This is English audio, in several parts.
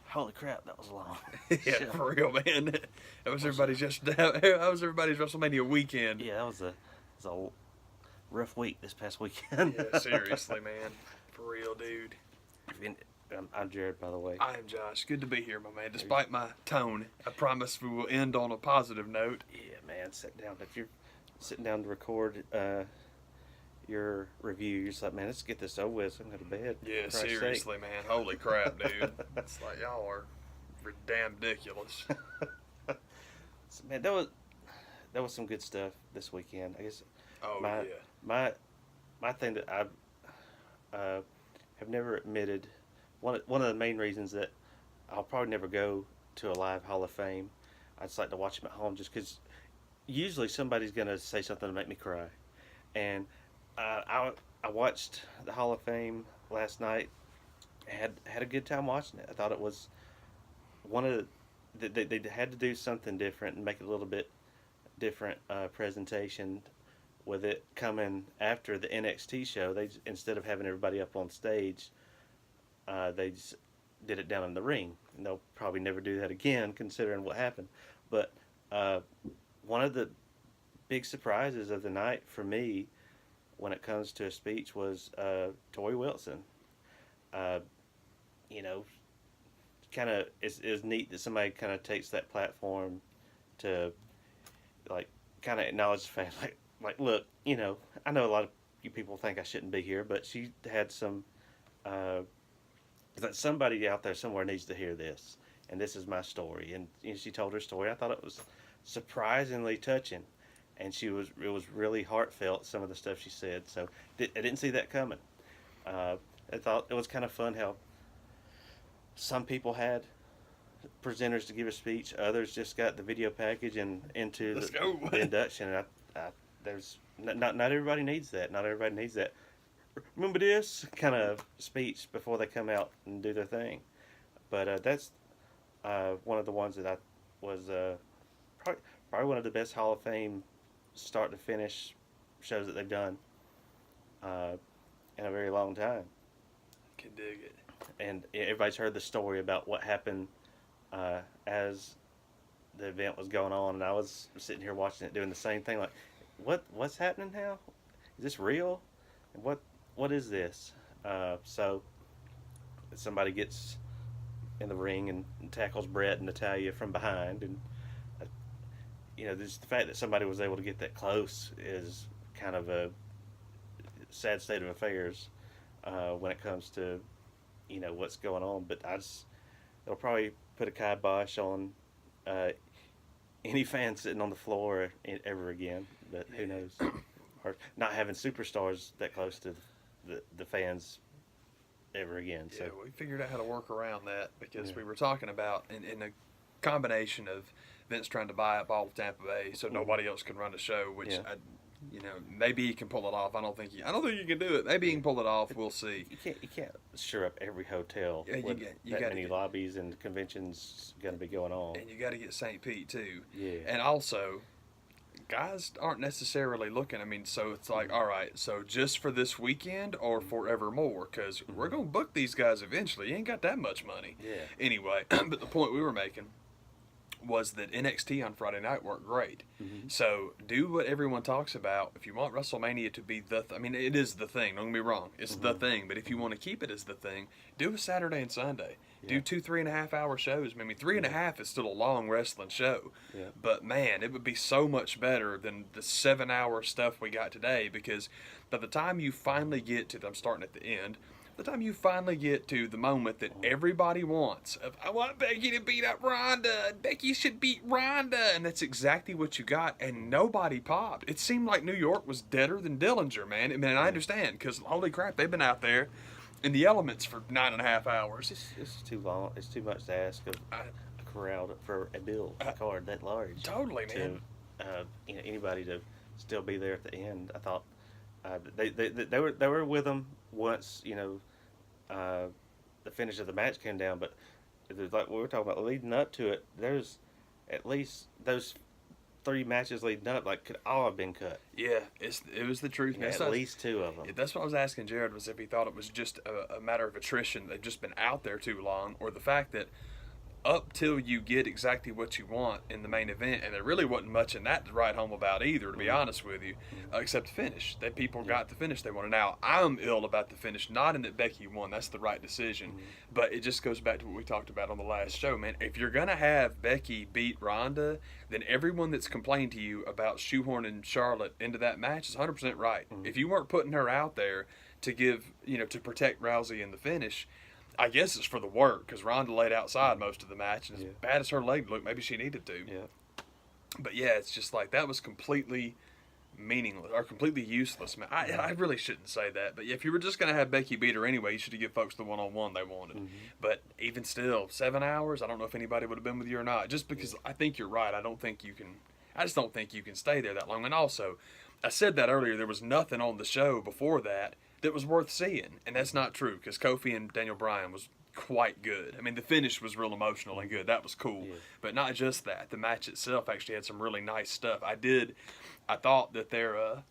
Holy crap, that was long. Yeah, for real, man. That was everybody's WrestleMania weekend. Yeah, that was a rough week this past weekend. Yeah, seriously, man. For real, dude. I'm Jared, by the way. I am Josh. Good to be here, my man. Despite my tone, I promise we will end on a positive note. Yeah, man. Sit down. If you're sitting down to record your review, you're just like, man, let's get this over with. So I'm going to bed. Yeah, seriously, man. Holy crap, dude. It's like y'all are damn ridiculous. So, man, that was some good stuff this weekend. I guess. Oh my thing that I have never admitted. One of the main reasons that I'll probably never go to a live Hall of Fame. I just like to watch them at home, just because usually somebody's gonna say something to make me cry, and I watched the Hall of Fame last night. Had a good time watching it. I thought it was one of they had to do something different and make it a little bit different presentation with it coming after the NXT show. They, instead of having everybody up on stage, they just did it down in the ring. And they'll probably never do that again, considering what happened. But one of the big surprises of the night for me, when it comes to a speech, was Tori Wilson. You know, kind of it's neat that somebody kind of takes that platform to, like, kind of acknowledge the fact, like, look, you know, I know a lot of you people think I shouldn't be here, but she had some, that somebody out there somewhere needs to hear this, and this is my story. And you know, she told her story. I thought it was surprisingly touching, and it was really heartfelt, some of the stuff she said. So I didn't see that coming. I thought it was kind of fun how some people had presenters to give a speech, others just got the video package and into the induction. And there's not everybody needs that. Not everybody needs that. Remember this kind of speech before they come out and do their thing. But that's one of the ones that I was probably one of the best Hall of Fame start to finish shows that they've done in a very long time. Can dig it. And everybody's heard the story about what happened as the event was going on, and I was sitting here watching it, doing the same thing. Like, what's happening now? Is this real? And what is this? So somebody gets in the ring and tackles Brett and Natalia from behind, and you know, just the fact that somebody was able to get that close is kind of a sad state of affairs when it comes to, you know, what's going on. But it'll probably put a kibosh on any fan sitting on the floor ever again. But who knows? Or not having superstars that close to the fans ever again. Yeah, so we figured out how to work around that, because we were talking about in a combination of Vince trying to buy up all of Tampa Bay so nobody else can run the show, which you know, maybe he can pull it off. I don't think he can do it. Maybe he can pull it off. We'll see. You can't sure up every hotel. Yeah, you got many lobbies and conventions going to be going on. And you got to get St. Pete too. Yeah. And also, guys aren't necessarily looking. I mean, so it's like, all right, so just for this weekend or forevermore? Because we're going to book these guys eventually. You ain't got that much money. Yeah. Anyway, but the point we were making was that NXT on Friday night worked great. Mm-hmm. So do what everyone talks about. If you want WrestleMania to be I mean, it is the thing. Don't get me wrong. It's the thing. But if you want to keep it as the thing, do a Saturday and Sunday. Yeah. Do 2 3.5 hour shows. I mean, 3.5 is still a long wrestling show. Yeah. But man, it would be so much better than the 7 hour stuff we got today, because by the time you finally get to I'm starting at the end. The time you finally get to the moment that everybody wants of, I want Becky to beat up Ronda, Becky should beat Ronda, and that's exactly what you got, and nobody popped. It seemed like New York was deader than Dillinger, man. I mean, I understand, because holy crap, they've been out there in the elements for 9.5 hours. It's too long. It's too much to ask of a crowd for a bill, a card that large. Totally, man. You know, anybody to still be there at the end. I thought they were with them once, you know, the finish of the match came down, but there's, like we were talking about leading up to it, there's at least those 3 matches leading up, like, could all have been cut. Yeah, it was the truth. Yeah, at least 2 of them. That's what I was asking Jared, was if he thought it was just a matter of attrition. They've just been out there too long, or the fact that up till you get exactly what you want in the main event, and there really wasn't much in that to write home about either, to be honest with you, except the finish. That people got the finish they wanted. Now, I'm ill about the finish, not in that Becky won. That's the right decision. But it just goes back to what we talked about on the last show, man. If you're going to have Becky beat Ronda, then everyone that's complained to you about shoehorning Charlotte into that match is 100% right. If you weren't putting her out there to give, to protect Rousey in the finish, I guess it's for the work, because Ronda laid outside most of the match, and as bad as her leg looked, maybe she needed to. Yeah. But yeah, it's just like, that was completely meaningless, or completely useless. Man, I really shouldn't say that, but if you were just going to have Becky beat her anyway, you should have given folks the one-on-one they wanted. But even still, 7 hours, I don't know if anybody would have been with you or not, just because I think you're right. I just don't think you can stay there that long. And also, I said that earlier, there was nothing on the show before that was worth seeing, and that's not true, because Kofi and Daniel Bryan was quite good. I mean, the finish was real emotional and good. That was cool. But not just that. The match itself actually had some really nice stuff. I thought that they're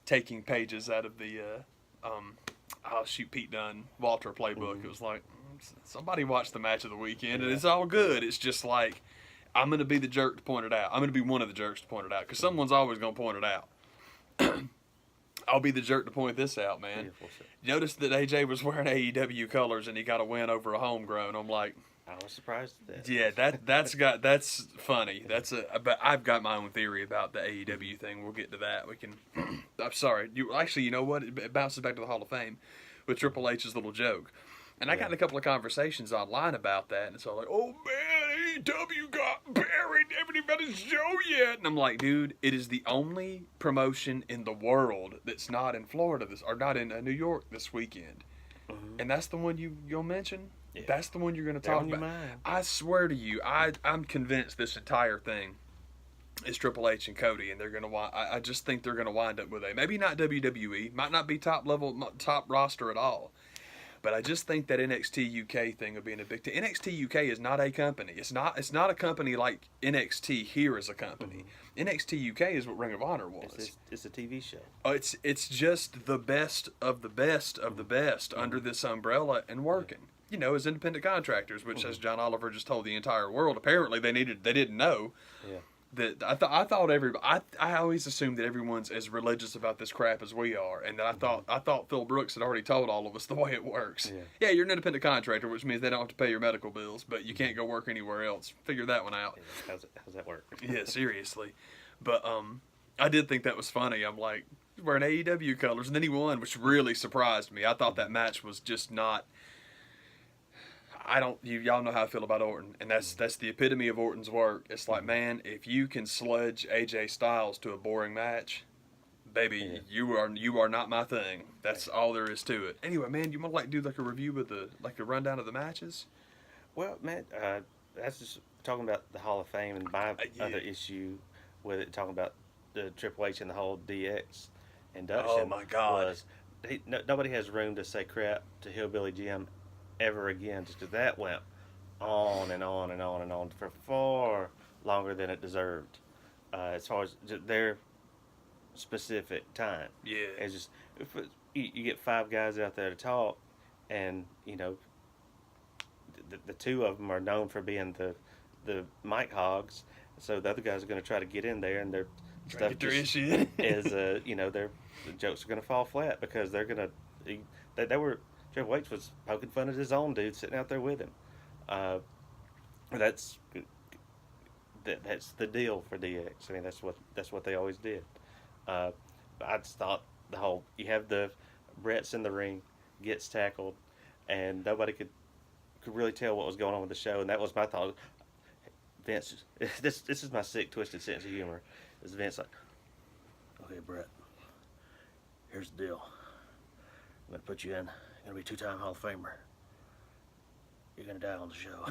taking pages out of the Pete Dunne Walter playbook. It was like, somebody watched the match of the weekend, and it's all good. It's just like, I'm going to be the jerk to point it out. I'm going to be one of the jerks to point it out, because someone's always going to point it out. I'll be the jerk to point this out, man. Notice that AJ was wearing AEW colors and he got a win over a homegrown. I'm like, I was surprised at that. Yeah, that's funny. But I've got my own theory about the AEW thing. We'll get to that. We can. I'm sorry. You know what? It bounces back to the Hall of Fame with Triple H's little joke. And I got in a couple of conversations online about that, and it's all like, "Oh man, AEW got buried. Haven't even had a show yet." And I'm like, dude, it is the only promotion in the world that's not in Florida or not in New York this weekend. And that's the one you'll mention. Yeah. That's the one you're going to talk about. I swear to you, I'm convinced this entire thing is Triple H and Cody, and they're going to. I just think they're going to wind up with maybe not WWE, might not be top roster at all. But I just think that NXT UK thing will be in a big deal. NXT UK is not a company. It's not a company like NXT here is a company. NXT UK is what Ring of Honor was. It's a TV show. It's just the best of the best of the best under this umbrella and working. As independent contractors, which as John Oliver just told the entire world, apparently they didn't know. Yeah. That I thought I always assumed that everyone's as religious about this crap as we are, and that I thought Phil Brooks had already told all of us the way it works. Yeah, you're an independent contractor, which means they don't have to pay your medical bills, but you can't go work anywhere else. Figure that one out. Yeah, how's that work? Yeah, seriously. But I did think that was funny. I'm like, wearing AEW colors, and then he won, which really surprised me. I thought that match was just not. Y'all know how I feel about Orton, and that's the epitome of Orton's work. It's like, man, if you can sludge AJ Styles to a boring match, baby, you are not my thing. That's all there is to it. Anyway, man, you want to do a review of a rundown of the matches? Well, man, that's just talking about the Hall of Fame, and my other issue with it, talking about the Triple H and the whole DX induction. Oh my God! Was nobody has room to say crap to Hillbilly Jim ever again, just because that went on and on and on and on for far longer than it deserved, as far as their specific time. Yeah, it's just you get five guys out there to talk, and the two of them are known for being the mic hogs, so the other guys are going to try to get in there, and their stuff is the jokes are going to fall flat, because they're going to Triple H was poking fun at his own dude sitting out there with him. That's the deal for DX. I mean, that's what they always did. I just thought you have the Brett's in the ring, gets tackled, and nobody could really tell what was going on with the show, and that was my thought. Vince, this is my sick, twisted sense of humor. Is Vince like, okay, Brett, here's the deal. I'm gonna put you in. You're going to be two-time Hall of Famer. You're going to die on the show.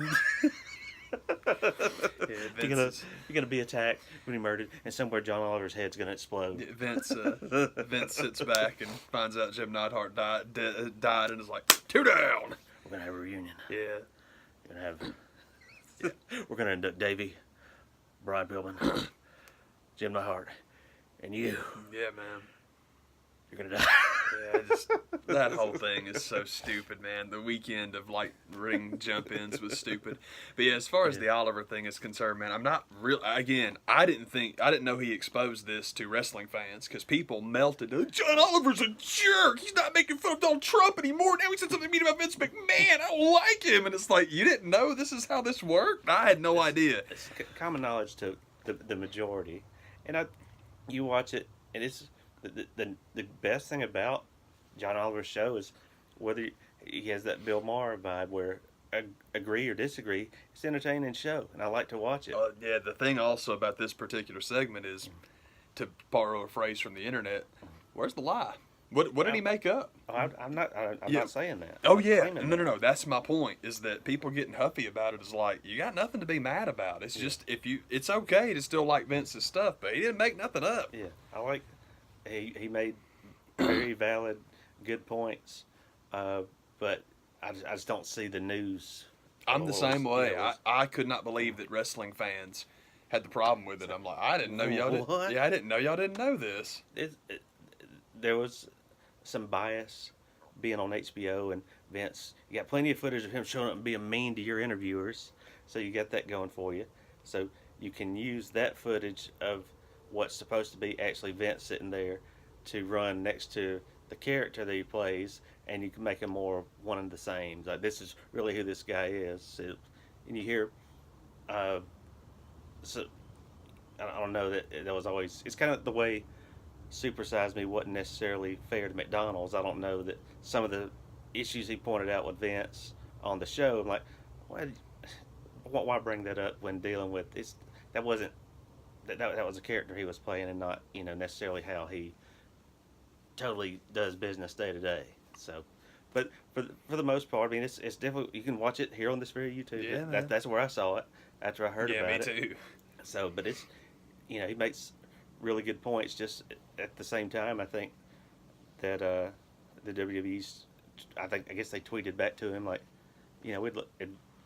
You're gonna be attacked, be murdered, and somewhere John Oliver's head's going to explode. Vince sits back and finds out Jim Neidhart died and is like, 2 down. We're going to have a reunion. Yeah. We're going to have... We're going to induct Davey, Brian Pillman, Jim Neidhart, and you. Yeah, man. You're gonna die. Yeah, that whole thing is so stupid, man. The weekend of like ring jump ins was stupid. But yeah, as far as the Oliver thing is concerned, man, I'm not real. Again, I didn't know he exposed this to wrestling fans because people melted. John Oliver's a jerk. He's not making fun of Donald Trump anymore. Now he said something mean about Vince McMahon. I don't like him. And it's like, you didn't know this is how this worked? I had no idea. It's common knowledge to the majority, and you watch it, and it's the best thing about John Oliver's show is whether he has that Bill Maher vibe where agree or disagree, it's an entertaining show, and I like to watch it. Yeah, the thing also about this particular segment is, to borrow a phrase from the internet, where's the lie? What did he make up? I'm not saying that. Oh yeah, no. That's my point. Is that people getting huffy about it is like, you got nothing to be mad about. It's just it's okay to still like Vince's stuff, but he didn't make nothing up. Yeah, I like he made very valid, good points, but I just don't see the news. I'm the same way. I could not believe that wrestling fans had the problem with it. I'm like, I didn't know y'all didn't. Yeah, I didn't know y'all didn't know this. There was some bias being on HBO, and Vince, you got plenty of footage of him showing up and being mean to your interviewers, so you got that going for you. So you can use that footage of what's supposed to be actually Vince sitting there to run next to the character that he plays, and you can make him more one and the same. Like, this is really who this guy is. So, and you hear, so I don't know, that was always, it's kind of the way Super Size Me wasn't necessarily fair to McDonald's. I don't know that some of the issues he pointed out with Vince on the show, I'm like, why bring that up when dealing with that wasn't that was a character he was playing, and not necessarily how he totally does business day to day. So, but for the most part, I mean, it's definitely, you can watch it here on this very YouTube. Yeah, that's where I saw it after I heard about it. Yeah, me too. So, but it's he makes really good points. Just at the same time, I think that the WWE's, I guess they tweeted back to him like, we'd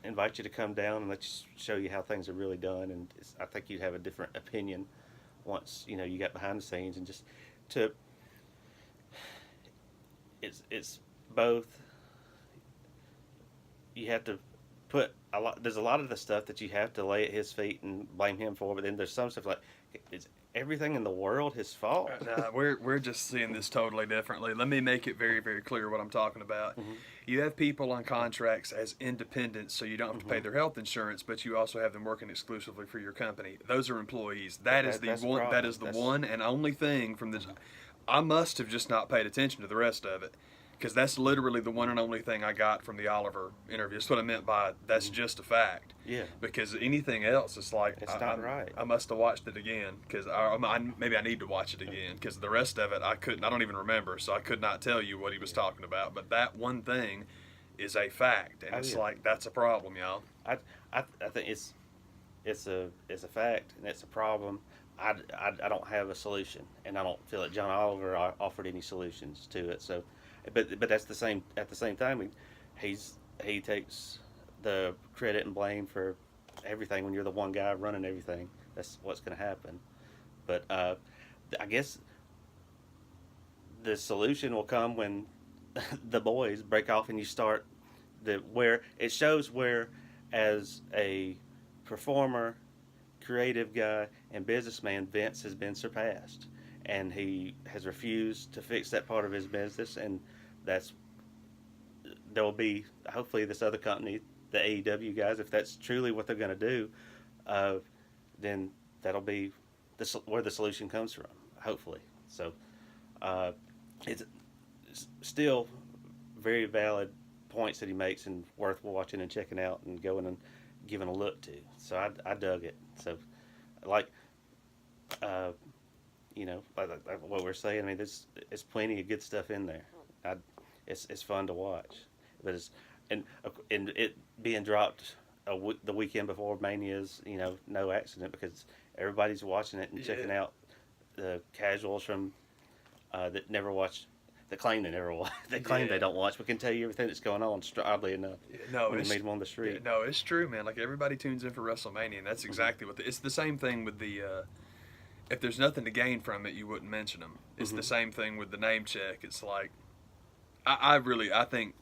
invite you to come down and let's show you how things are really done, and I think you'd have a different opinion once you got behind the scenes, and just to it's both. You have to put a lot. There's a lot of the stuff that you have to lay at his feet and blame him for, but then there's some stuff like, is everything in the world his fault? Nah, we're just seeing this totally differently. Let me make it very, very clear what I'm talking about. Mm-hmm. You have people on contracts as independents, so you don't have to pay their health insurance, but you also have them working exclusively for your company. Those are employees. That is the one and only thing from this. I must have just not paid attention to the rest of it, because that's literally the one and only thing I got from the Oliver interview. That's what I meant by that's just a fact. Yeah. Because anything else, it's like, it's not right. I must have watched it again, because maybe I need to watch it again, because the rest of it I don't even remember, so I could not tell you what he was talking about. But that one thing is a fact, and it's like, that's a problem, y'all. I think it's a fact, and it's a problem. I don't have a solution, and I don't feel that John Oliver offered any solutions to it. So, but that's the same. At the same time, he takes the credit and blame for everything when you're the one guy running everything. That's what's going to happen. But I guess the solution will come when the boys break off and you start where it shows where, as a performer, creative guy, and businessman, Vince has been surpassed, and he has refused to fix that part of his business, and there will be hopefully this other company, the AEW guys, if that's truly what they're going to do, then that'll be where the solution comes from, hopefully. So it's still very valid points that he makes, and worth watching and checking out and going and giving a look to. So I dug it. So like what we're saying, I mean, there's plenty of good stuff in there. It's fun to watch, but and it being dropped the weekend before Mania is no accident, because everybody's watching it and checking out. The casuals from that never watch. They claim they never watch. They claim they don't watch, but can tell you everything that's going on. Oddly enough, when they meet them on the street. No, it's true, man. Like, everybody tunes in for WrestleMania, and that's exactly what it's the same thing with the if there's nothing to gain from it, you wouldn't mention them. It's the same thing with the name check. It's like, I think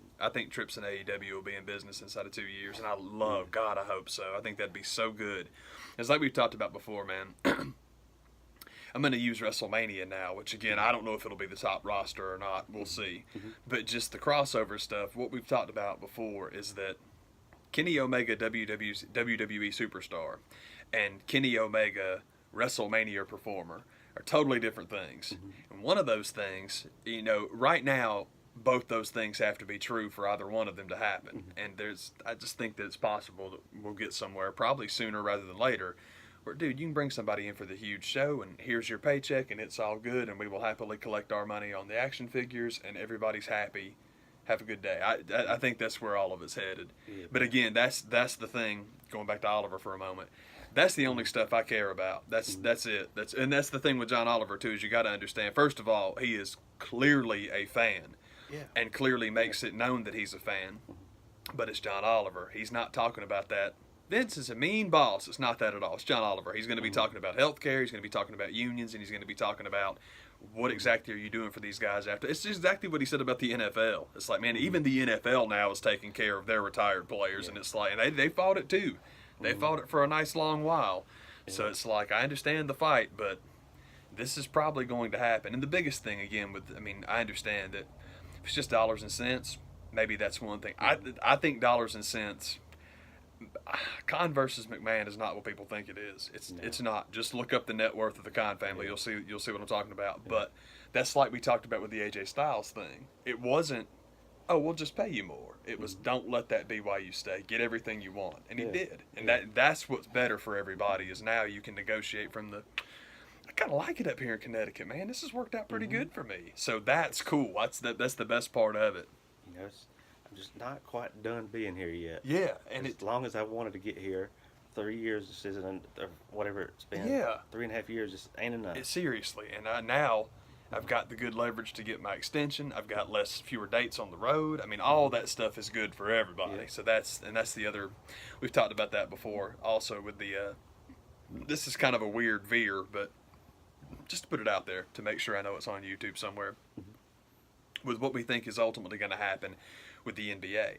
Trips and AEW will be in business inside of 2 years, and I love, God, I hope so. I think that'd be so good. It's like we've talked about before, man. I'm going to use Wrestlemania now, which, again, I don't know if it'll be the top roster or not. We'll see. But just the crossover stuff, what we've talked about before is that Kenny Omega, WWE superstar, and Kenny Omega, WrestleMania performer, are totally different things. And one of those things, you know, right now, both those things have to be true for either one of them to happen. And I just think that it's possible that we'll get somewhere, probably sooner rather than later, where, dude, you can bring somebody in for the huge show, and here's your paycheck, and it's all good, and we will happily collect our money on the action figures, and everybody's happy. Have a good day. I think that's where all of it's headed. Yeah. But again, that's the thing. Going back to Oliver for a moment, that's the only stuff I care about. That's it. That's the thing with John Oliver too. Is you got to understand. First of all, he is clearly a fan, and clearly makes it known that he's a fan. But it's John Oliver. He's not talking about that. Vince is a mean boss. It's not that at all. It's John Oliver. He's going to be talking about healthcare. He's going to be talking about unions, and he's going to be talking about what exactly are you doing for these guys after. It's exactly what he said about the NFL. It's like, man, even the NFL now is taking care of their retired players, and it's like, and they fought it too. They fought it for a nice long while. So it's like, I understand the fight, but this is probably going to happen. And the biggest thing, again, I understand that if it's just dollars and cents, maybe that's one thing. I think dollars and cents, Khan versus McMahon is not what people think it is. It's not. Just look up the net worth of the Khan family. You'll see what I'm talking about. But that's like we talked about with the AJ Styles thing. It wasn't, oh, we'll just pay you more. It was, don't let that be why you stay. Get everything you want. And he did. And that's what's better for everybody, is now you can negotiate from the, I kind of like it up here in Connecticut, man. This has worked out pretty good for me. So that's cool. That's the best part of it. Yes. I'm just not quite done being here yet. Yeah. And as long as I wanted to get here, 3 years just isn't, or whatever it's been. Yeah. 3.5 years just ain't enough. Seriously. And now I've got the good leverage to get my extension. I've got fewer dates on the road. I mean, all that stuff is good for everybody. Yeah. So that's the other, we've talked about that before also with the, this is kind of a weird veer, but just to put it out there to make sure I know it's on YouTube somewhere, with what we think is ultimately going to happen with the NBA.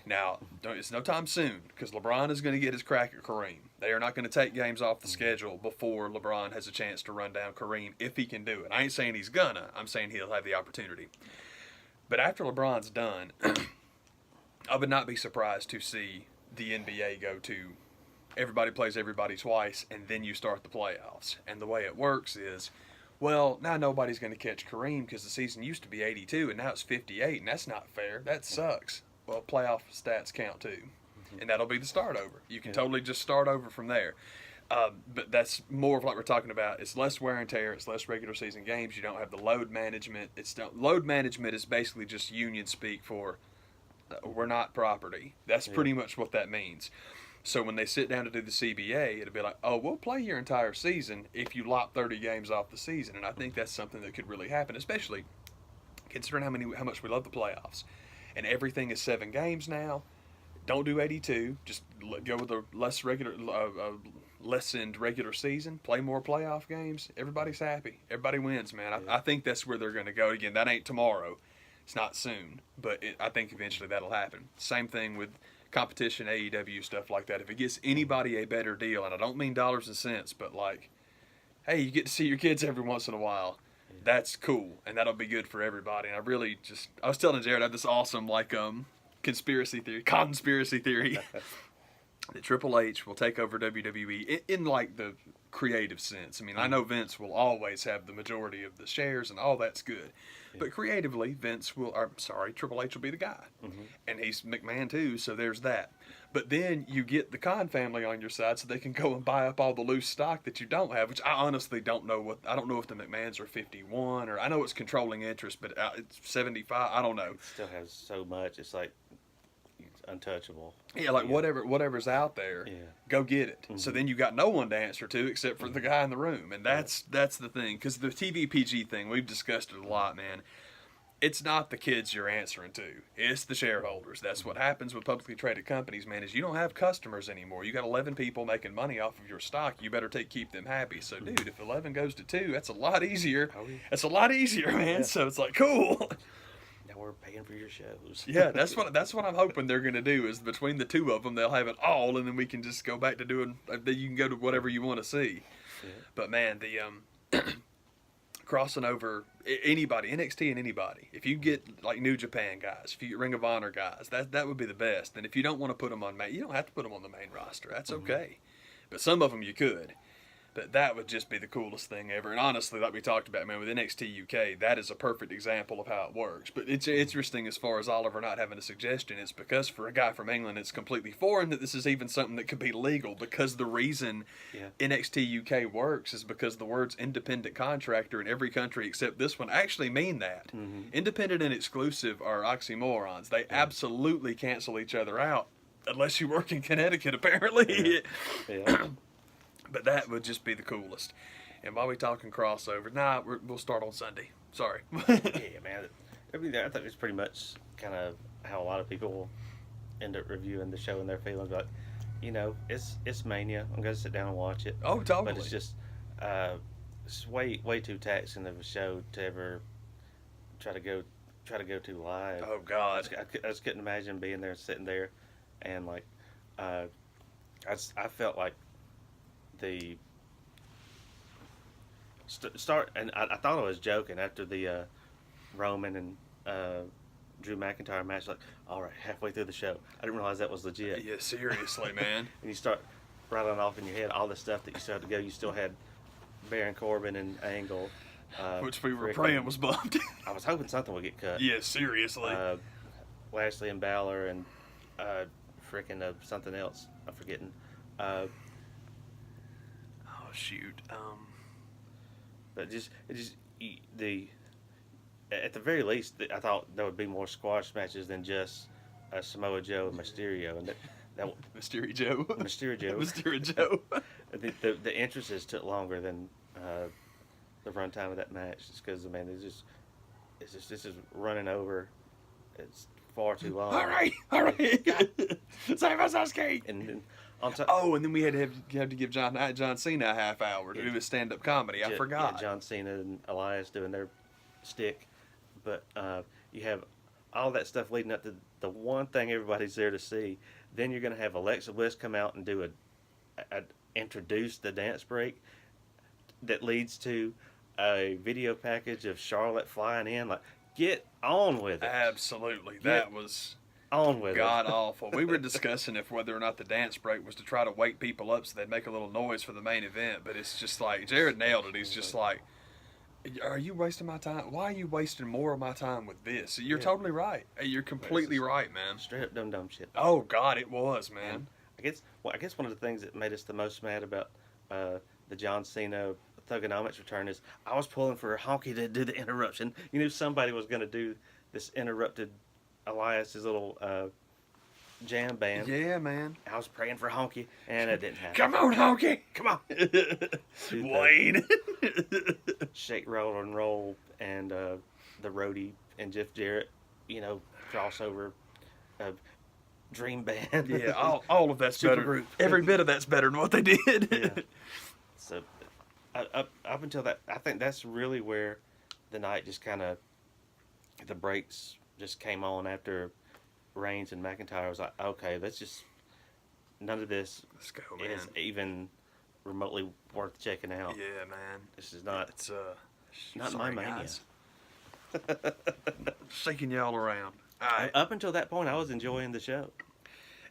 Now, it's no time soon, because LeBron is going to get his crack at Kareem. They are not going to take games off the schedule before LeBron has a chance to run down Kareem, if he can do it. I ain't saying he's gonna. I'm saying he'll have the opportunity. But after LeBron's done, I would not be surprised to see the NBA go to everybody plays everybody twice, and then you start the playoffs. And the way it works is, well, now nobody's going to catch Kareem because the season used to be 82, and now it's 58, and that's not fair. That sucks. Well, playoff stats count too. And that'll be the start over. You can totally just start over from there. But that's more of like we're talking about. It's less wear and tear. It's less regular season games. You don't have the load management. Load management is basically just union speak for we're not property. That's pretty much what that means. So when they sit down to do the CBA, it'll be like, oh, we'll play your entire season if you lop 30 games off the season. And I think that's something that could really happen, especially considering how much we love the playoffs. And everything is 7 games now. Don't do 82. Just go with a lessened regular season. Play more playoff games. Everybody's happy. Everybody wins, man. I think that's where they're going to go. Again, that ain't tomorrow. It's not soon. But I think eventually that'll happen. Same thing with competition, AEW, stuff like that. If it gets anybody a better deal, and I don't mean dollars and cents, but like, hey, you get to see your kids every once in a while. That's cool, and that'll be good for everybody. And I was telling Jared I have this awesome conspiracy theory that Triple H will take over WWE in like the creative sense. I mean, I know Vince will always have the majority of the shares, and all that's good. But creatively, Triple H will be the guy. And he's McMahon too, so there's that. But then you get the Khan family on your side so they can go and buy up all the loose stock that you don't have, which I honestly don't know I don't know if the McMahons are 51, or I know it's controlling interest, but it's 75, I don't know. It still has so much, it's like, it's untouchable. Yeah, like whatever's out there, go get it. So then you got no one to answer to except for the guy in the room, and that's the thing. Because the TV PG thing, we've discussed it a lot, man. it's not the kids you're answering to. It's the shareholders. That's what happens with publicly traded companies, man, is you don't have customers anymore. You got 11 people making money off of your stock. You better keep them happy. So, dude, if 11 goes to 2, that's a lot easier. Oh, yeah. That's a lot easier, man. Yeah. So it's like, cool. Now we're paying for your shows. Yeah, that's what I'm hoping they're going to do is between the two of them, they'll have it all, and then we can just go back to doing, you can go to whatever you want to see. Yeah. But, man, the crossing over anybody, NXT and anybody. If you get like New Japan guys, if you get Ring of Honor guys, that would be the best. And if you don't want to put them on you don't have to put them on the main roster. That's okay. But some of them you could. But that would just be the coolest thing ever. And honestly, like we talked about, man, with NXT UK, that is a perfect example of how it works. But it's interesting as far as Oliver not having a suggestion. It's because for a guy from England, it's completely foreign that this is even something that could be legal. Because the reason NXT UK works is because the words independent contractor in every country except this one actually mean that. Mm-hmm. Independent and exclusive are oxymorons. They absolutely cancel each other out unless you work in Connecticut, apparently. Yeah. But that would just be the coolest. And while we talking crossover, we'll start on Sunday. Sorry. Yeah, man. I think it's pretty much kind of how a lot of people end up reviewing the show and their feelings. But, it's Mania. I'm going to sit down and watch it. Oh, totally. But it's just it's way too taxing of a show to ever try to go to live. Oh, God. I just couldn't imagine being there, sitting there, and, like, I felt like the start, and I thought I was joking after the Roman and Drew McIntyre match. Like, all right, halfway through the show, I didn't realize that was legit. Yeah, seriously, man. And you start rattling off in your head all the stuff that you still had to go. You still had Baron Corbin and Angle, which we were praying was bumped. I was hoping something would get cut. Yeah, seriously. Lashley and Balor and something else. I'm forgetting. Shoot. But at the very least, I thought there would be more squash matches than just Samoa Joe and Mysterio, and that Mysterio Joe. Mysterio Joe. Mysterio Joe. The entrances took longer than the runtime of that match, just because this is running over. It's far too long. All right. Save us, Sasuke. And then and then we had to give John Cena a half hour to do his stand-up comedy. I forgot. Yeah, John Cena and Elias doing their stick. But you have all that stuff leading up to the one thing everybody's there to see. Then you're going to have Alexa Bliss come out and do introduce the dance break that leads to a video package of Charlotte flying in. Like, get on with it. Absolutely. That was on with god awful. We were discussing whether or not the dance break was to try to wake people up so they'd make a little noise for the main event, but it's just like Jared nailed it. He's just like, are you wasting my time? Why are you wasting more of my time with this? You're totally right. You're completely right, man. Straight up dumb shit. Oh God, it was, man. And I guess one of the things that made us the most mad about the John Cena Thugonomics return is I was pulling for Honky to do the interruption. You knew somebody was going to do this interrupted Elias's little jam band. Yeah, man. I was praying for Honky, and it didn't happen. Come on, Honky! Come on! Wayne! Shake, roll, and roll, and the roadie and Jeff Jarrett, crossover dream band. Yeah, all of that's Super better. group. Every bit of that's better than what they did. Yeah. So, up until that, I think that's really where the night just kind of, the breaks just came on after Reigns and McIntyre. I was like, okay, none of this is even remotely worth checking out. Yeah, man. This is not. It's not my Mania. Shaking y'all around. All right. Up until that point, I was enjoying the show.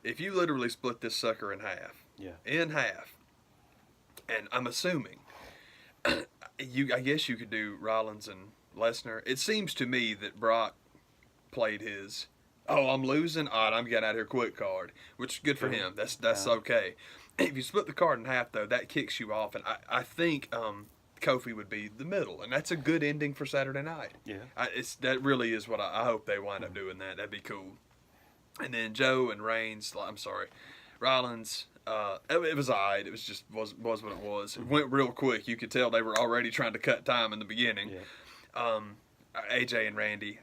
If you literally split this sucker in half, and I'm assuming, I guess you could do Rollins and Lesnar. It seems to me that Brock played his, I'm losing, all right, I'm getting out of here quick card, which is good for him. That's okay. If you split the card in half, though, that kicks you off, and I think Kofi would be the middle, and that's a good ending for Saturday night. Yeah. That really is what I hope they wind up doing that. That'd be cool. And then Joe and Reigns, Rollins, it was all right. It was just was what it was. It went real quick. You could tell they were already trying to cut time in the beginning. Yeah. AJ and Randy,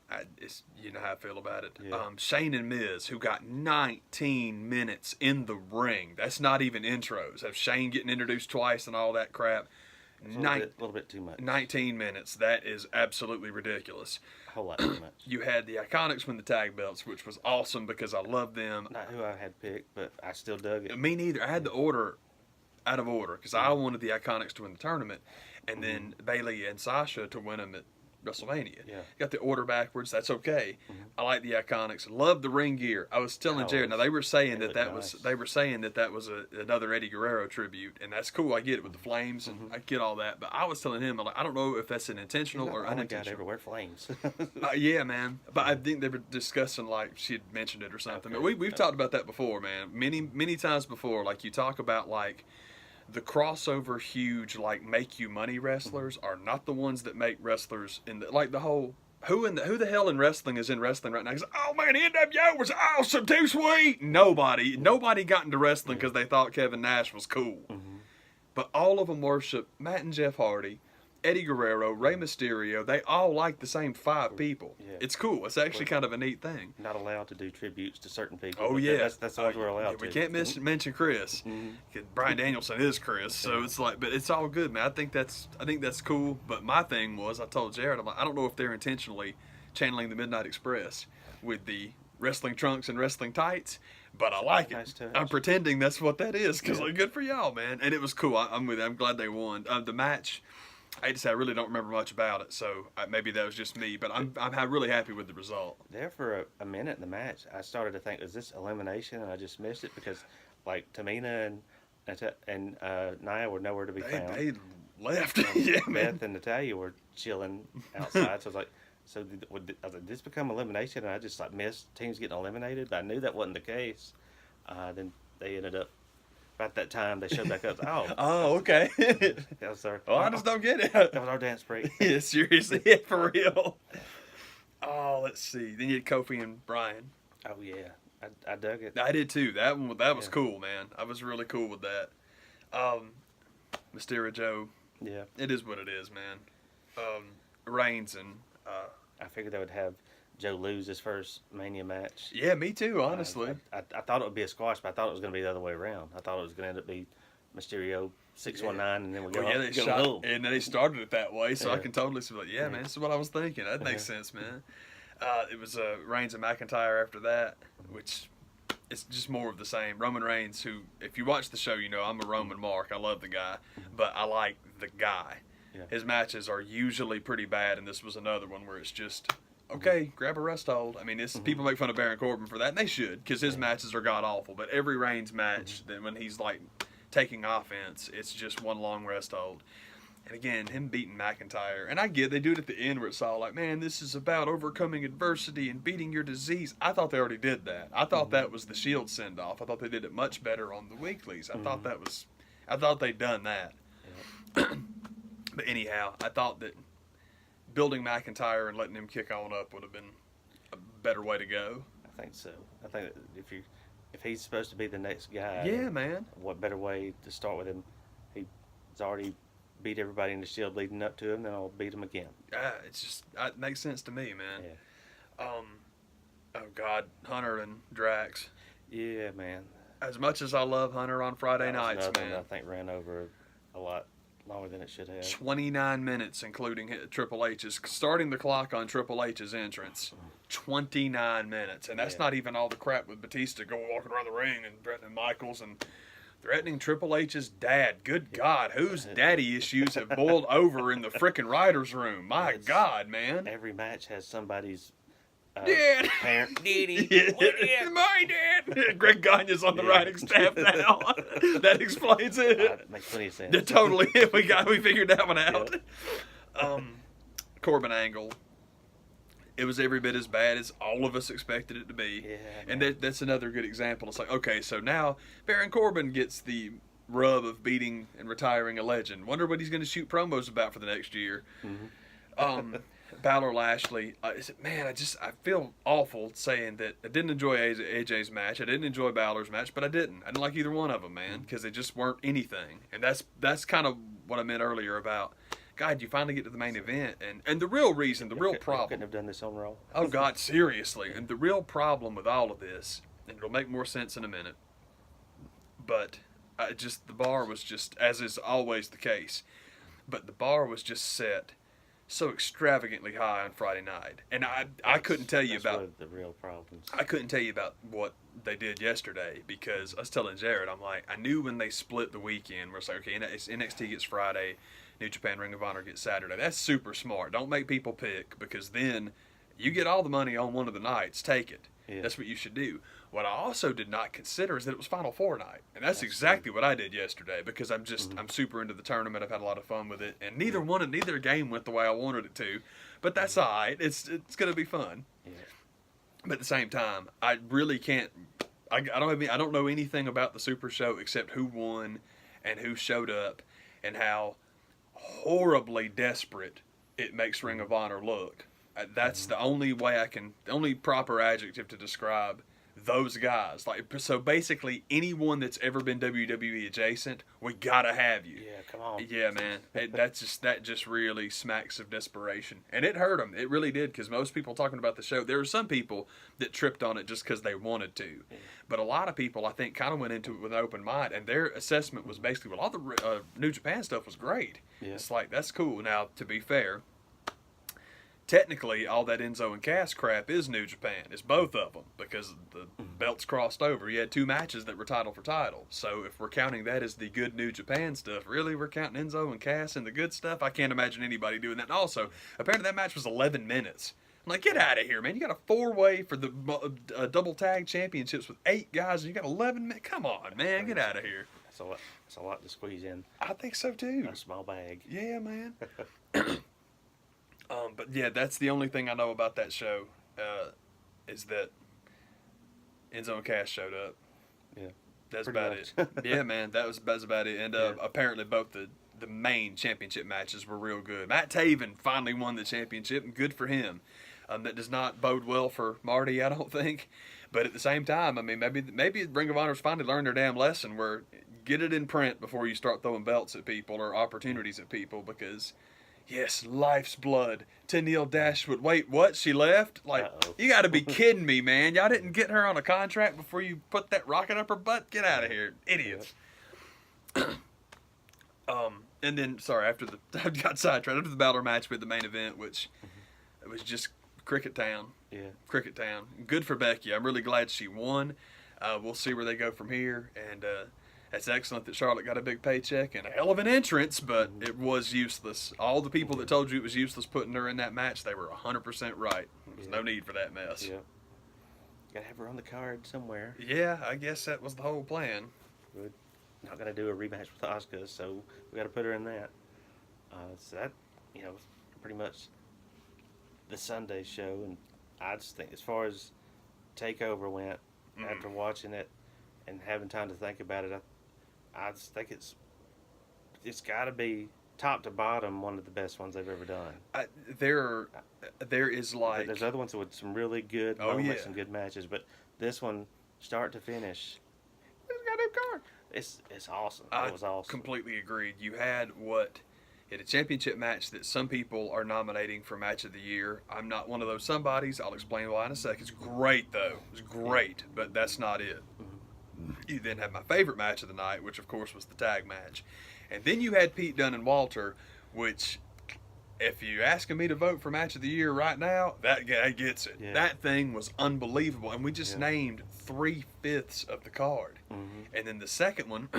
you know how I feel about it. Yeah. Shane and Miz, who got 19 minutes in the ring. That's not even intros. Have Shane getting introduced twice and all that crap. A little bit too much. 19 minutes. That is absolutely ridiculous. A whole lot too much. You had the Iconics win the tag belts, which was awesome because I love them. Not who I had picked, but I still dug it. Me neither. I had the order out of order because I wanted the Iconics to win the tournament, and then Bayley and Sasha to win them at WrestleMania. Yeah. Got the order backwards. That's okay. I like the Iconics. Love the ring gear. I was telling Jared. Now they were saying that was another Eddie Guerrero tribute, and that's cool. I get it with the flames, and I get all that. But I was telling him, I don't know if that's an intentional or unintentional. Everywhere flames. Yeah, man. But I think they were discussing, like she had mentioned it or something. Okay. But we've talked about that before, man. Many times before. Like you talk about like. The crossover huge like make you money wrestlers are not the ones that make wrestlers in the like the whole who the hell in wrestling is in wrestling right now? Because oh man, NWO was awesome, too sweet. Nobody got into wrestling because they thought Kevin Nash was cool. But all of them worship Matt and Jeff Hardy, Eddie Guerrero, Rey Mysterio. They all like the same 5 people. Yeah. It's cool. It's actually kind of a neat thing. Not allowed to do tributes to certain people. Oh yeah, that's what we're allowed to. We can't mention Chris. Brian Danielson is Chris, so it's like, but it's all good, man. I think that's cool. But my thing was, I told Jared, I'm like, I don't know if they're intentionally channeling the Midnight Express with the wrestling trunks and wrestling tights. But I like it. Nice touch. I'm pretending that's what that is because good for y'all, man. And it was cool. I'm with it. I'm glad they won. The match. I hate to say I really don't remember much about it, so maybe that was just me. But I'm really happy with the result. There for a minute in the match, I started to think, is this elimination? And I just missed it because, like, Tamina and Nia were nowhere to be found. They left. Yeah, Beth man. and Natalya were chilling outside. So I was like, did this become elimination? And I just like missed teams getting eliminated, but I knew that wasn't the case. Then they ended up. About that time, they showed back up. Oh, okay. That was I just don't get it. That was our dance break. Yeah, seriously, yeah, for real. Oh, let's see. Then you had Kofi and Bryan. Oh yeah, I dug it. I did too. That was cool, man. I was really cool with that. Mysterio Joe. Yeah. It is what it is, man. Reigns and. I figured they would have Joe lose his first Mania match. Yeah, me too, honestly. I thought it would be a squash, but I thought it was going to be the other way around. I thought it was going to end up be Mysterio 619, and then we go. They shot, and they started it that way, so I can totally see like, man, this is what I was thinking. That makes sense, man. It was Reigns and McIntyre after that, which it's just more of the same. Roman Reigns, who, if you watch the show, you know I'm a Roman mark. I love the guy, but I like the guy. Yeah. His matches are usually pretty bad, and this was another one where it's just. Okay, grab a rest hold. I mean, people make fun of Baron Corbin for that, and they should, because his matches are god-awful. But every Reigns match, that when he's, like, taking offense, it's just one long rest hold. And, again, him beating McIntyre. And I get they do it at the end where it's all like, man, this is about overcoming adversity and beating your disease. I thought they already did that. I thought that was the Shield send-off. I thought they did it much better on the weeklies. I thought they'd done that. Yeah. But anyhow, I thought that building McIntyre and letting him kick on up would have been a better way to go. I think so. I think if he's supposed to be the next guy, yeah, man. What better way to start with him? He's already beat everybody in the Shield leading up to him. Then I'll beat him again. It's just it makes sense to me, man. Yeah. Oh God, Hunter and Drax. Yeah, man. As much as I love Hunter on Friday nights, man, I think ran over a lot. Longer than it should have. 29 minutes, including Triple H's. Starting the clock on Triple H's entrance. 29 minutes. And that's not even all the crap with Batista walking around the ring and threatening Michaels and threatening Triple H's dad. Good God, whose daddy issues have boiled over in the frickin' writer's room? My God, man. Every match has somebody's Dad. Parent. Daddy. Yeah. My dad. Greg Gagne's on the writing staff now. That explains it. That makes plenty of sense. Totally. We figured that one out. Yep. Corbin Angle. It was every bit as bad as all of us expected it to be. Yeah, and that's another good example. It's like, okay, so now Baron Corbin gets the rub of beating and retiring a legend. Wonder what he's going to shoot promos about for the next year. Mm-hmm. Balor Lashley, I feel awful saying that I didn't enjoy AJ's match. I didn't enjoy Balor's match, but I didn't like either one of them, man, because they just weren't anything. And that's kind of what I meant earlier about God, you finally get to the main event, and the real reason, the real Couldn't problem. have done this on Raw. Oh God, seriously, and the real problem with all of this, and it'll make more sense in a minute, but the bar was just, as is always the case, but the bar was just set so extravagantly high on Friday night, and I couldn't tell you that's about one of the real problems. I couldn't tell you about what they did yesterday, because I was telling Jared, I'm like, I knew when they split the weekend, where it's like, okay, NXT gets Friday, New Japan Ring of Honor gets Saturday. That's super smart. Don't make people pick, because then you get all the money on one of the nights. Take it. Yeah. That's what you should do. What I also did not consider is that it was Final Four night, and that's exactly what I did yesterday, because I'm super into the tournament. I've had a lot of fun with it, and neither game went the way I wanted it to, but that's all right. It's gonna be fun. Yeah. But at the same time, I really can't. I don't know anything about the Super Show except who won and who showed up, and how horribly desperate it makes Ring of Honor look. That's the only way the only proper adjective to describe those guys. Like, so basically, anyone that's ever been WWE adjacent, we gotta have you. Yeah, come on. Yeah, man. That just really smacks of desperation, and it hurt them. It really did, because most people talking about the show, there were some people that tripped on it just because they wanted to, but a lot of people, I think, kind of went into it with an open mind, and their assessment was basically, well, all the New Japan stuff was great. Yeah. It's like, that's cool. Now, to be fair, technically, all that Enzo and Cass crap is New Japan. It's both of them, because the belts crossed over. You had 2 matches that were title for title. So if we're counting that as the good New Japan stuff, really, we're counting Enzo and Cass and the good stuff? I can't imagine anybody doing that. And also, apparently that match was 11 minutes. I'm like, get out of here, man. You got a 4-way for the double tag championships with 8 guys, and you got 11 minutes? Come on, man. Get out of here. That's a lot to squeeze in. I think so, too. A small bag. Yeah, man. But yeah, that's the only thing I know about that show, is that Enzo and Cass showed up. Yeah. That's Pretty about much. it. Yeah, man, that's about it. And apparently both the main championship matches were real good. Matt Taven finally won the championship, and good for him. That does not bode well for Marty, I don't think. But at the same time, I mean, maybe Ring of Honor's finally learned their damn lesson, where get it in print before you start throwing belts at people or opportunities at people, because... Yes, life's blood. To Neil Dashwood. Wait, what? She left? Like, You got to be kidding me, man. Y'all didn't get her on a contract before you put that rocket up her butt? Get out of here. Idiots. And then, sorry, I got sidetracked. After the Balor match with the main event, which it was just Cricket Town. Yeah. Cricket Town. Good for Becky. I'm really glad she won. We'll see where they go from here. And, it's excellent that Charlotte got a big paycheck and a hell of an entrance, but it was useless. All the people that told you it was useless putting her in that match, they were 100% right. There was no need for that mess. Yeah. Gotta have her on the card somewhere. Yeah, I guess that was the whole plan. We're not gonna do a rematch with Asuka, so we gotta put her in that. So that, pretty much the Sunday show, and I just think as far as Takeover went, after watching it and having time to think about it, I just think it's got to be top to bottom one of the best ones they've ever done. There is like... There's other ones with some really good moments and good matches, but this one, start to finish, it's got a card. It's awesome. It was awesome. Completely agreed. You had a championship match that some people are nominating for Match of the Year. I'm not one of those somebodies. I'll explain why in a second. It's great, though. It's great, but that's not it. You then had my favorite match of the night, which of course was the tag match. And then you had Pete Dunne and Walter, which, if you're asking me to vote for Match of the Year right now, that guy gets it. Yeah. That thing was unbelievable. And we just named 3/5 of the card. And then the second one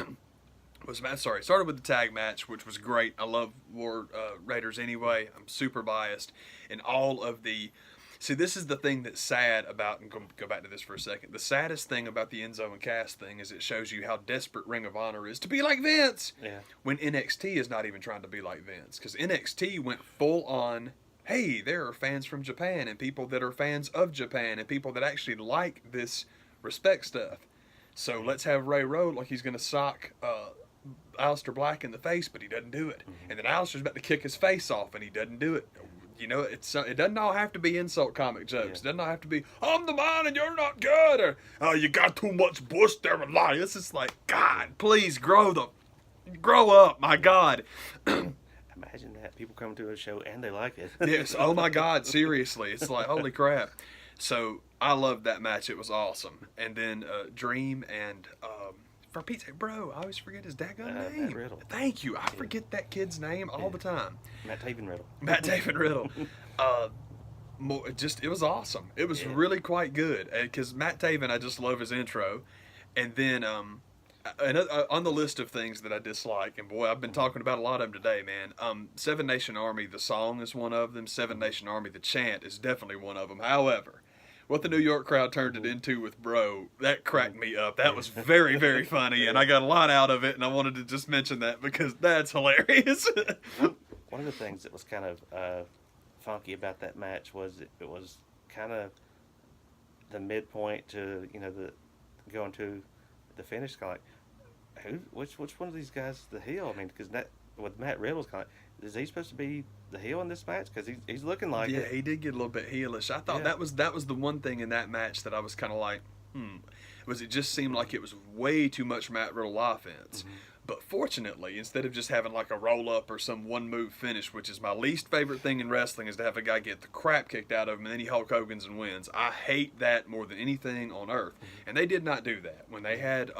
started with the tag match, which was great. I love War Raiders anyway. I'm super biased. And all of the... See, this is the thing that's sad about, and go back to this for a second. The saddest thing about the Enzo and Cass thing is it shows you how desperate Ring of Honor is to be like Vince. Yeah. When NXT is not even trying to be like Vince. Because NXT went full on, hey, there are fans from Japan and people that are fans of Japan and people that actually like this respect stuff. So let's have Ray Rowe like he's going to sock Aleister Black in the face, but he doesn't do it. And then Aleister's about to kick his face off and he doesn't do it. It doesn't all have to be insult comic jokes. It doesn't all have to be, I'm the man and you're not good, or, oh, you got too much bush there and lie. It's just like, God, please grow up, my God. Imagine that. People come to a show and they like it. Yes. Oh my God. Seriously. It's like, holy crap. So I loved that match. It was awesome. And then Dream and for Pete's sake, bro, I always forget his daggone name. Matt Riddle. Thank you. I forget that kid's name all the time. Matt Taven Riddle. Matt David Riddle. It was awesome. It was really quite good because Matt Taven, I just love his intro. And then on the list of things that I dislike, and boy, I've been talking about a lot of them today, man. Seven Nation Army, the song is one of them. Seven Nation Army, the chant is definitely one of them. However, what the New York crowd turned it into with Bro, that cracked me up. That was very, very funny, and I got a lot out of it, and I wanted to just mention that because that's hilarious. One of the things that was kind of funky about that match was it was kind of the midpoint to, the going to the finish. Kind of like, which one of these guys is the heel? I mean, because with Matt Riddle's kind of, is he supposed to be the heel in this match? Because he's looking like it. He did get a little bit heelish. I thought that was the one thing in that match that I was kind of like, was it just seemed like it was way too much Matt Riddle offense. Mm-hmm. But fortunately, instead of just having like a roll-up or some one-move finish, which is my least favorite thing in wrestling, is to have a guy get the crap kicked out of him and then he Hulk Hogan's and wins. I hate that more than anything on earth. And they did not do that. When they had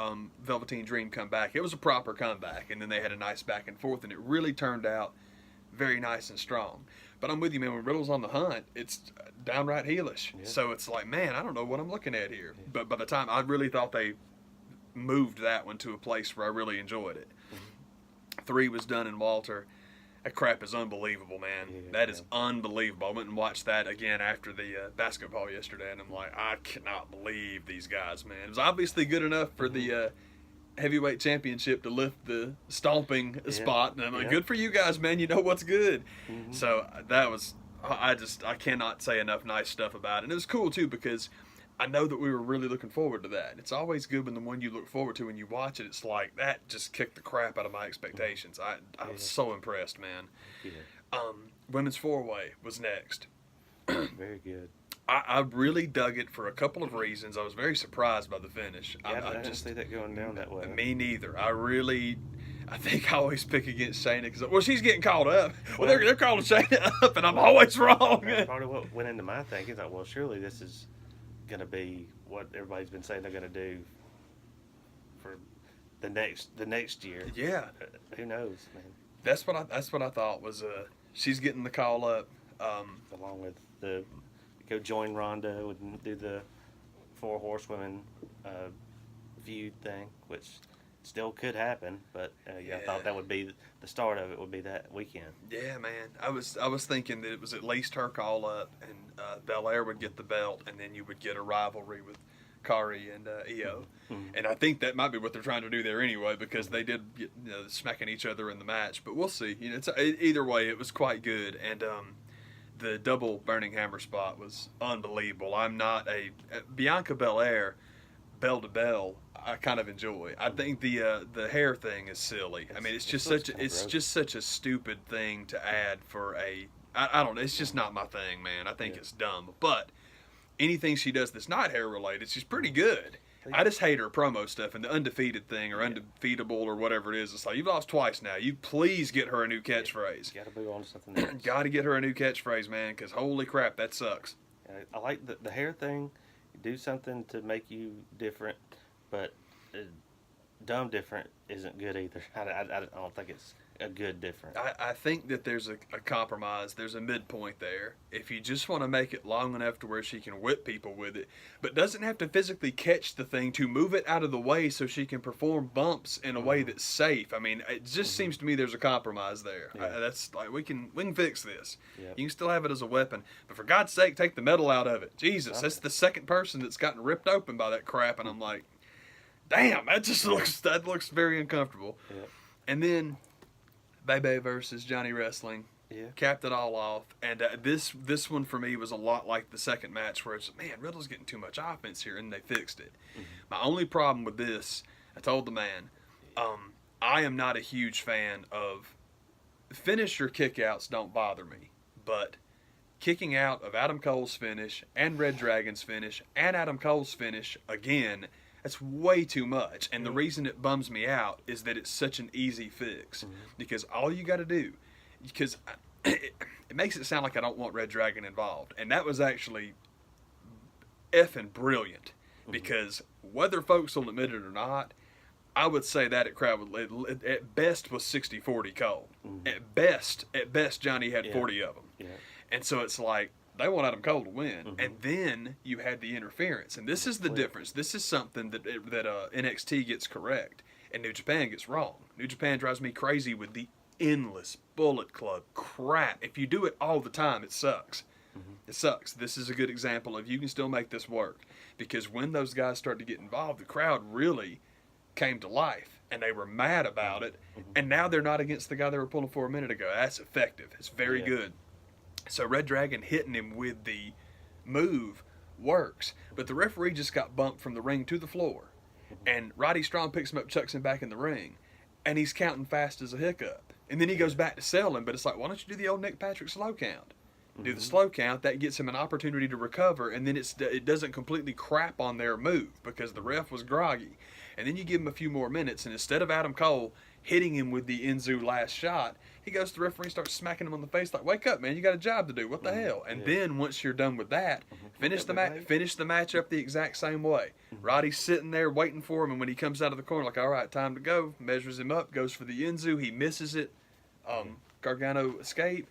Velveteen Dream come back, it was a proper comeback. And then they had a nice back and forth, and it really turned out very nice and strong. But I'm with you, man. When Riddle's on the hunt, it's downright heelish. Yeah. So it's like, man, I don't know what I'm looking at here. Yeah. But by the time, I really thought they moved that one to a place where I really enjoyed it. Mm-hmm. 3 was done in Walter. That crap is unbelievable, man. Yeah, that is unbelievable. I went and watched that again after the basketball yesterday, and I'm like, I cannot believe these guys, man. It was obviously good enough for the heavyweight championship to lift the stomping spot, and I'm like, good for you guys, man. You know what's good. Mm-hmm. So that was, I cannot say enough nice stuff about it. And it was cool too, because I know that we were really looking forward to that. It's always good when the one you look forward to, when you watch it, it's like, that just kicked the crap out of my expectations. I was so impressed, man. Yeah. Women's 4-way was next. Very good. I really dug it for a couple of reasons. I was very surprised by the finish. Yeah, I didn't see that going down that way. Me neither. I think I always pick against Shayna because, she's getting called up. Well, they're calling Shayna up, and I'm always wrong. That's part of what went into my thinking. It's like, well, surely this is going to be what everybody's been saying they're going to do for the next year. Yeah. Who knows, man? That's what I thought was she's getting the call up. Along with the go join Ronda and do the 4 horsewomen feud thing, which still could happen, but I thought that would be the start of it. Would be that weekend. Yeah, man. I was thinking that it was at least her call up, and Belair would get the belt, and then you would get a rivalry with Kari and Io. Mm-hmm. And I think that might be what they're trying to do there anyway, because they did get, smacking each other in the match. But we'll see. Either way, it was quite good, and the double burning hammer spot was unbelievable. I'm not Bianca Belair, bell to bell, I kind of enjoy. I think the hair thing is silly. I mean, it's just such a stupid thing to add for I don't know. It's just not my thing, man. I think it's dumb. But anything she does that's not hair related, she's pretty good. I just hate her promo stuff and the undefeated thing or undefeatable or whatever it is. It's like, you've lost twice now. You please get her a new catchphrase. Got to move on to something else. Got to get her a new catchphrase, man, because holy crap, that sucks. I like the hair thing. You do something to make you different, but dumb different isn't good either. I don't think it's a good different. I think that there's a compromise. There's a midpoint there. If you just want to make it long enough to where she can whip people with it, but doesn't have to physically catch the thing to move it out of the way so she can perform bumps in a way that's safe. I mean, it just seems to me there's a compromise there. Yeah. That's like, we can fix this. Yep. You can still have it as a weapon, but for God's sake, take the metal out of it. Jesus, that's the second person that's gotten ripped open by that crap, and I'm like, damn, that looks very uncomfortable. Yep. And then Bebe versus Johnny Wrestling capped it all off. And this one for me was a lot like the second match, where it's, man, Riddle's getting too much offense here, and they fixed it. Mm-hmm. My only problem with this, I told the man, I am not a huge fan of finisher kickouts. Don't bother me, but kicking out of Adam Cole's finish and Red Dragon's finish and Adam Cole's finish again, that's way too much. And the reason it bums me out is that it's such an easy fix. Mm-hmm. Because all you got to do because it makes it sound like I don't want Red Dragon involved, and that was actually effing brilliant, because whether folks will admit it or not, I would say that crowd at best was 60-40 Cole. At best, Johnny had 40 of them. Yeah. And so it's like, they want Adam Cole to win. And then you had the interference. And this is the difference. This is something that NXT gets correct and New Japan gets wrong. New Japan drives me crazy with the endless Bullet Club crap. If you do it all the time, it sucks. It sucks. This is a good example of you can still make this work. Because when those guys start to get involved, the crowd really came to life. And they were mad about it. And now they're not against the guy they were pulling for a minute ago. That's effective. It's very good. So Red Dragon hitting him with the move works. But the referee just got bumped from the ring to the floor. And Roddy Strong picks him up, chucks him back in the ring. And he's counting fast as a hiccup. And then he goes back to selling. But it's like, why don't you do the old Nick Patrick slow count? Do the slow count. That gets him an opportunity to recover. And then it doesn't completely crap on their move because the ref was groggy. And then you give him a few more minutes. And instead of Adam Cole hitting him with the Enzu last shot, he goes to the referee and starts smacking him on the face like, wake up, man, you got a job to do. What the hell? And then once you're done with that, finish the match up the exact same way. Roddy's sitting there waiting for him, and when he comes out of the corner, like, all right, time to go, measures him up, goes for the Enzu, he misses it, Gargano escape,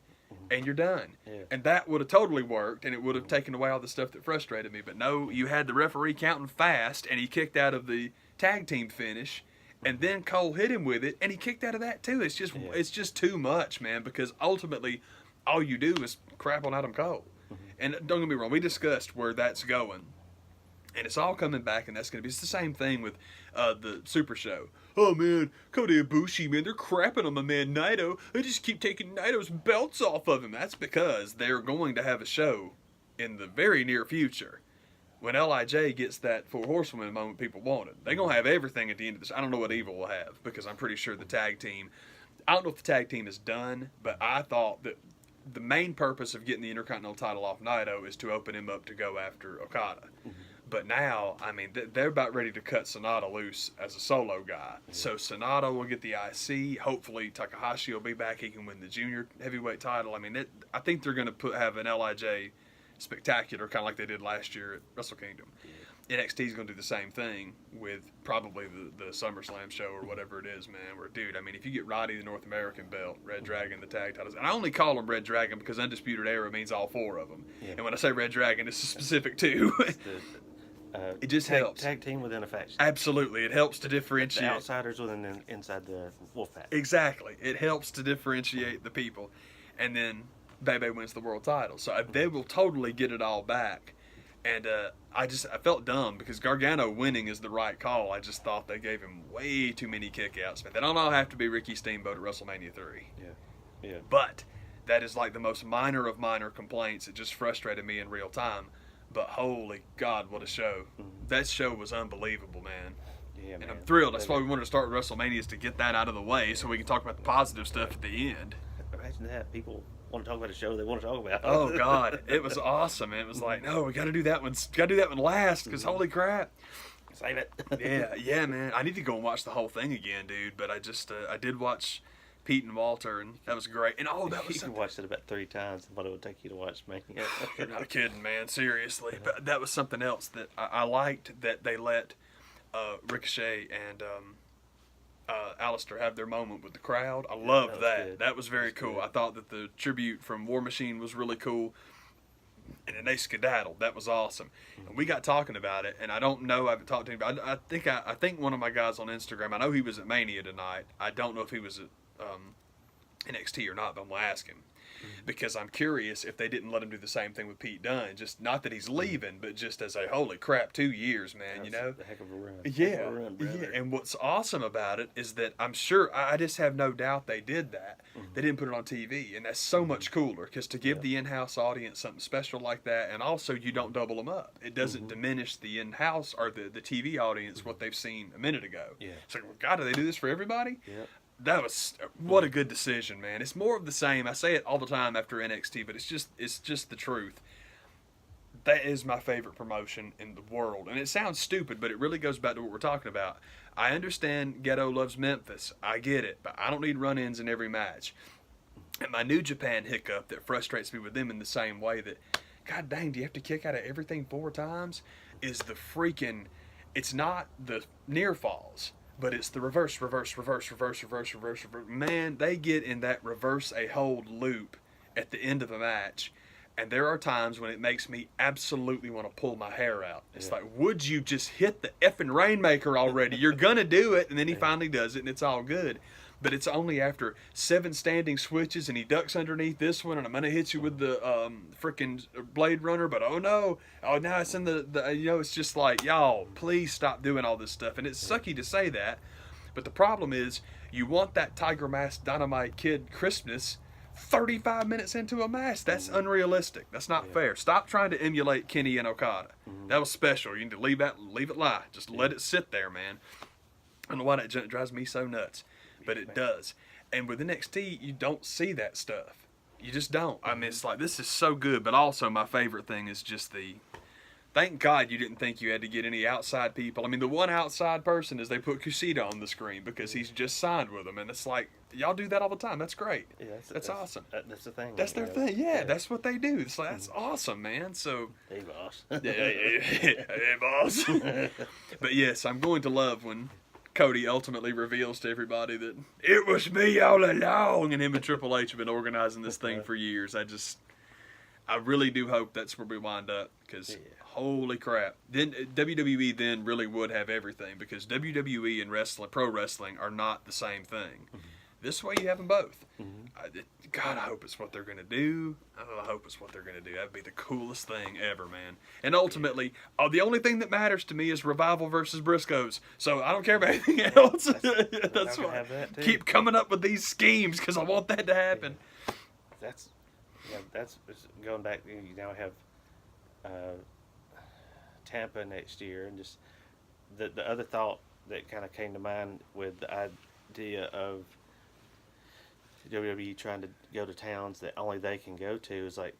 and you're done. And that would have totally worked, and it would have taken away all the stuff that frustrated me. But no, you had the referee counting fast, and he kicked out of the tag team finish. And then Cole hit him with it, and he kicked out of that too. It's just too much, man, because ultimately all you do is crap on Adam Cole. And don't get me wrong, we discussed where that's going. And it's all coming back, and that's going to be it's the same thing with the Super Show. Oh, man, Kota Ibushi, man, they're crapping on my man Naito. They just keep taking Naito's belts off of him. That's because they're going to have a show in the very near future. When LIJ gets that Four Horsewomen moment people wanted, they're going to have everything at the end of this. I don't know what Evil will have, because I'm pretty sure the tag team, I don't know if the tag team is done, but I thought that the main purpose of getting the Intercontinental title off Naito is to open him up to go after Okada. But now, I mean, they're about ready to cut Sonata loose as a solo guy. So Sonata will get the IC. Hopefully Takahashi will be back. He can win the junior heavyweight title. I mean, I think they're going to have an LIJ spectacular, kind of like they did last year at Wrestle Kingdom. NXT is going to do the same thing with probably the SummerSlam show or whatever it is, man. Where, dude, I mean, if you get Roddy the North American belt, Red Dragon the tag titles, and I only call them Red Dragon because Undisputed Era means all four of them. And when I say Red Dragon, it's specific too. It just helps. Tag team within a faction. Absolutely, it helps to differentiate. The outsiders within inside the wolf pack. Exactly, it helps to differentiate the people, and then Bebe wins the world title. So they will totally get it all back. And I felt dumb because Gargano winning is the right call. I just thought they gave him way too many kickouts. Man, they don't all have to be Ricky Steamboat at WrestleMania 3. Yeah. But that is like the most minor of minor complaints. It just frustrated me in real time. But holy God, what a show. That show was unbelievable, man. Yeah, and man. I'm thrilled. That's why we wanted to start with WrestleMania, is to get that out of the way so we can talk about the positive stuff at the end. Imagine that. People want to talk about a show they want to talk about. Oh God, it was awesome. It was like, no, we got to do that one. Got to do that one last, because holy crap. Save it. yeah, man. I need to go and watch the whole thing again, dude. But I just I did watch Pete and Walter, and that was great. And that was you watched it about 3 times. What it would take you to watch Mania. You're not kidding, man. Seriously, but that was something else that I liked, that they let Ricochet and Alistair have their moment with the crowd. I loved that. That was very cool. Good. I thought that the tribute from War Machine was really cool. And then they skedaddled. That was awesome. And we got talking about it, and I don't know. I haven't talked to him. I think one of my guys on Instagram, I know he was at Mania tonight. I don't know if he was at NXT or not, but I'm going to ask him. Because I'm curious if they didn't let him do the same thing with Pete Dunne. Just not that he's leaving, but just as a holy crap, 2 years, man. That's you know, a heck of a run. Yeah. And what's awesome about it is that I'm sure, I just have no doubt they did that. They didn't put it on TV, and that's so much cooler. Because to give the in-house audience something special like that, and also you don't double them up. It doesn't diminish the in-house or the TV audience what they've seen a minute ago. Yeah. It's like, God, do they do this for everybody? Yeah. That was what a good decision, man. It's more of the same. I say it all the time after NXT, but it's just the truth. That is my favorite promotion in the world. And it sounds stupid, but it really goes back to what we're talking about. I understand Ghetto loves Memphis. I get it, but I don't need run-ins in every match. And my New Japan hiccup that frustrates me with them in the same way that, God dang, do you have to kick out of everything 4 times? Is the freaking, it's not the near falls, but it's the reverse. Man, they get in that reverse a hold loop at the end of a match. And there are times when it makes me absolutely want to pull my hair out. It's like, would you just hit the effing Rainmaker already? You're going to do it. And then he finally does it, and it's all good. But it's only after 7 standing switches, and he ducks underneath this one, and I'm going to hit you with the freaking Blade Runner. But oh no, now it's in the it's just like, y'all, please stop doing all this stuff. And it's sucky to say that. But the problem is, you want that Tiger Mask Dynamite Kid crispness 35 minutes into a match. That's unrealistic. That's not fair. Stop trying to emulate Kenny and Okada. That was special. You need to leave it lie. Just let it sit there, man. I don't know why that drives me so nuts, but it does. And with NXT, you don't see that stuff. You just don't. I mean, it's like, this is so good, but also my favorite thing is just thank God you didn't think you had to get any outside people. I mean, the one outside person is they put Kushida on the screen because he's just signed with them. And it's like, y'all do that all the time. That's great. Yeah, that's awesome. That's the thing. That's their thing. Yeah, that's what they do. It's like, that's awesome, man. So, hey, boss. Hey, boss. But yes, I'm going to love when Cody ultimately reveals to everybody that it was me all along. And him and Triple H have been organizing this thing for years. I really do hope that's where we wind up, because holy crap. Then WWE then really would have everything, because WWE and pro wrestling are not the same thing. This way you have them both. God, I hope it's what they're going to do. I hope it's what they're going to do. That'd be the coolest thing ever, man. And ultimately, the only thing that matters to me is Revival versus Briscoes. So I don't care about anything else. That's why I keep coming up with these schemes, because I want that to happen. That's going back. You now have Tampa next year, and just the other thought that kind of came to mind with the idea of WWE trying to go to towns that only they can go to is like,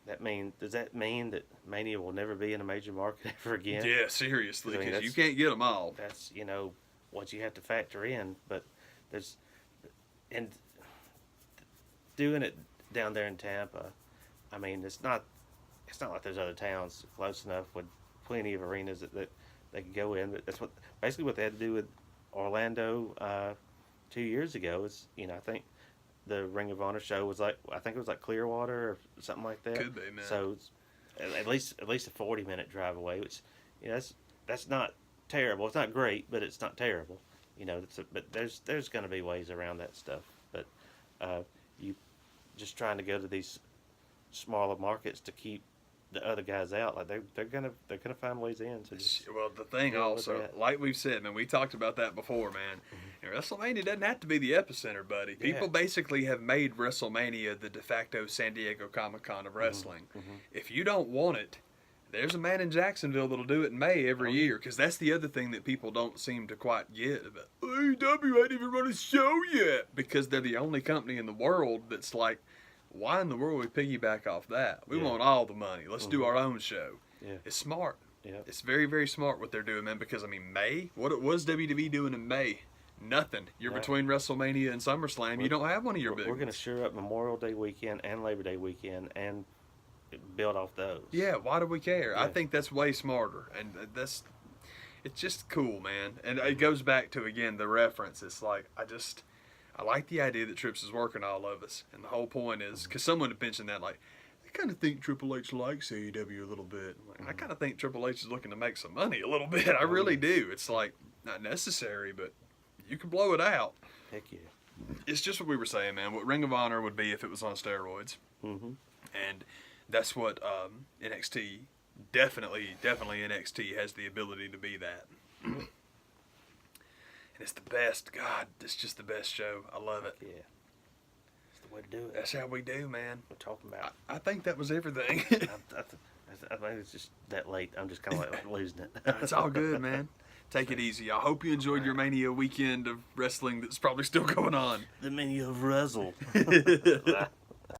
does that mean that Mania will never be in a major market ever again? Yeah, seriously, because you can't get them all. That's what you have to factor in, but and doing it down there in Tampa. I mean, it's not like there's other towns close enough with plenty of arenas that they can go in. But that's basically what they had to do with Orlando 2 years ago. Is I think the Ring of Honor show was like, I think it was like Clearwater or something like that. Could be, man. So it's at least a 40-minute drive away, which that's not terrible. It's not great, but it's not terrible. But there's going to be ways around that stuff. But you just trying to go to these smaller markets to keep the other guys out, like they're gonna find ways in. So well, the thing also, like we've said, man, we talked about that before, man. WrestleMania doesn't have to be the epicenter, buddy. People basically have made WrestleMania the de facto San Diego Comic-Con of wrestling. If you don't want it, there's a man in Jacksonville that'll do it in May every year, because that's the other thing that people don't seem to quite get about AEW ain't even run a show yet, because they're the only company in the world that's like, why in the world would we piggyback off that? We want all the money. Let's do our own show. It's smart. It's very, very smart what they're doing, man, because, I mean, May? What was WWE doing in May? Nothing. You're between WrestleMania and SummerSlam. You don't have one of your big We're going to sure up Memorial Day weekend and Labor Day weekend and build off those. Yeah, why do we care? I think that's way smarter. And it's just cool, man. And it goes back to, again, the reference. It's like, I like the idea that Trips is working all of us. And the whole point is, because someone had mentioned that, like, I kind of think Triple H likes AEW a little bit. Like, I kind of think Triple H is looking to make some money a little bit. I really do. It's like, not necessary, but you can blow it out. Heck yeah. It's just what we were saying, man. What Ring of Honor would be if it was on steroids. And that's what NXT, definitely NXT has the ability to be that. And it's the best. God, it's just the best show. I love it. Yeah. That's the way to do it. That's how we do, man. We're talking about. I think that was everything. I think it's just that late. I'm just kind of like losing it. It's all good, man. Take it easy. I hope you enjoyed your Mania weekend of wrestling that's probably still going on. The Mania of Wrestle.